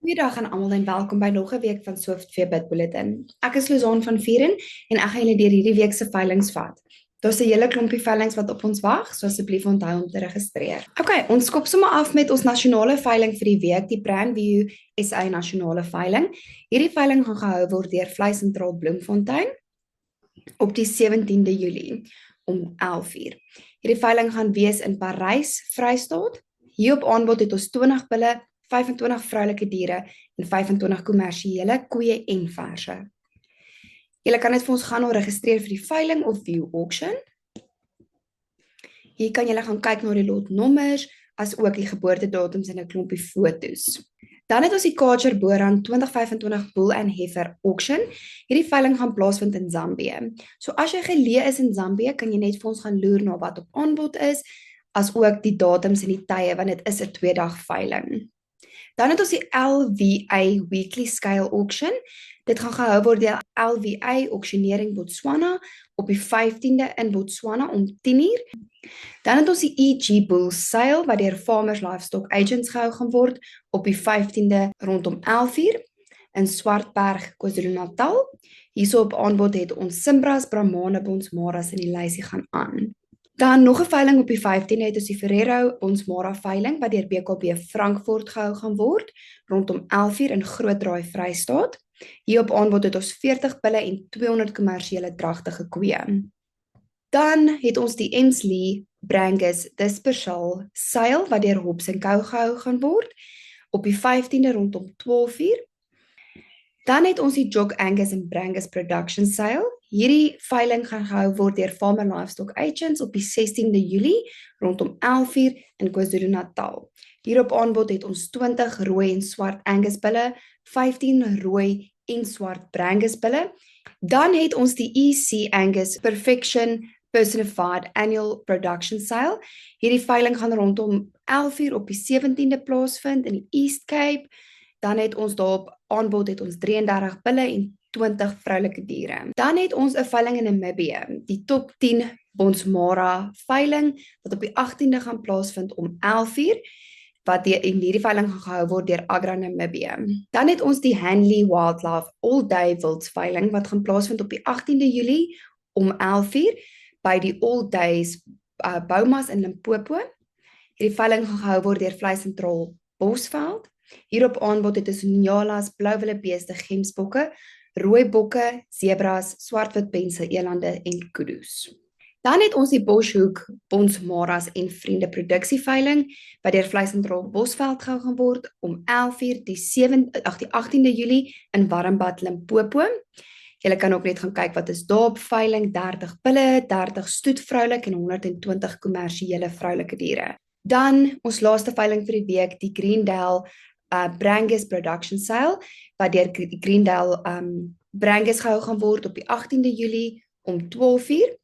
Goeiedag aan almal en welkom by nog 'n week van Swift Bid Bulletin. Ek is Lozaan van Vieren en ek gaan julle deur hierdie week se veilinge vat. Daar's 'n hele klompie veilinge wat op ons wag, so asseblief onthou om te registreer. Okay, ons skop sommer af met ons nasionale veiling vir die week, die Brandview SA nasionale veiling. Hierdie veiling gaan gehou word deur Vleis Sentraal Bloemfontein op die 17de Julie om 11:00. Hierdie veiling gaan wees in Parys, Vrystaat. Hier op aanbod het ons 20 bulle, 25 vroulike diere en 25 kommersiële koeie en verse. Julle kan dit vir ons gaan registreer vir die veiling of view auction. Hier kan julle gaan kyk na die lotnommers, as ook die geboortedatums en 'n klompie fotos. Dan het ons die Kager Boran 2025 Bull and Heifer auction. Hierdie veiling gaan plaasvind in Zambië. So as jy geleë is in Zambië, kan jy net vir ons gaan loer na wat op aanbod is, as ook die datums en die tye, want dit is 'n 2-dag veiling. Dan het ons die LVA Weekly Scale Auction. Dit gaan gehou word deur LVA Auctioneering Botswana op die 15de in Botswana om 10:00. Dan het ons die EG Bull Sale wat deur Farmers Livestock Agents gehou gaan word op die 15de rondom 11:00 in Swartberg, KwaZulu-Natal. Hierso op aanbod het ons Simbras, Brahmane, Bonsmaras in die lysie gaan aan. Dan nog 'n veiling op die 15de het ons die Ferrero Bonsmara veiling wat deur BKB Frankfurt gehou gaan word rondom 11:00 in Grootdraai, Vrystaat. Hier op aanbod het ons 40 bulle en 200 kommersiële dragtige koeie. Dan het ons die Emsley Brangus Dispersal Sale wat deur Hobbs & Co gehou gaan word op die 15de rondom 12:00. Dan het ons die Jock Angus en Brangus Production Sale. Hierdie veiling gaan gehou word deur Farmer Livestock Agents op die 16de Julie rondom 11:00 in KwaZulu-Natal. Hier op aanbod het ons 20 rooi en swart Angus bulle, 15 rooi en swart Brangus bulle. Dan het ons die EC Angus Perfection Personified Annual Production Sale. Hierdie veiling gaan rondom 11:00 op die 17de plaasvind in die East Cape. Dan het ons daarop aanbod het ons 33 bulle en 20 vroulike diere. Dan het ons 'n veiling in Namibië, die top 10 Bonsmara veiling wat op die 18de gaan plaasvind om 11:00 wat in hierdie veiling gaan gehou word deur Agra Namibië. Dan het ons die Hanley Wildlife All Day Wilds veiling wat gaan plaasvind op die 18de Julie om 11:00 by die All Days Boumas in Limpopo. Hierdie veiling gaan gehou word deur Vleis Sentraal Bosveld. Hierop aanbod het ons Nyalas, blouwille beeste, gemsbokke, rooi bokke, zebras, swartwit pense, elande en kudu's. Dan het ons die Boschhoek, Bonsmaras en Vriende produksieveiling wat deur Vleis Sentraal Bosveld gehou gaan word om 11:00 die 18de Julie in Warmbad, Limpopo. Julle kan ook net gaan kyk wat is daar op veiling, 30 bulle, 30 stoetvroulik en 120 kommersiële vroulike diere. Dan ons laaste veiling vir die week, die Greendale Brangus Production Sale wat deur Greendale Brangus gehou gaan word op die 18de Julie om 12:00.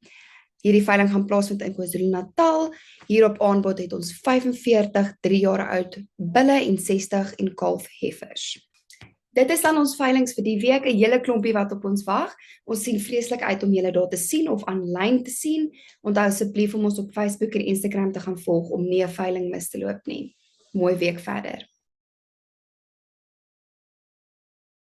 Hierdie veiling gaan plaasvind in KwaZulu-Natal. Hier op aanbod het ons 45 3 jaar oud bulle en 60 en kalf heifers. Dit is dan ons veilings vir die week, 'n hele klompie wat op ons wag. Ons sien vreeslik uit om julle daar te sien of aanlyn te sien. Onthou asseblief om ons op Facebook en Instagram te gaan volg om nie 'n veiling mis te loop nie. Mooi week verder.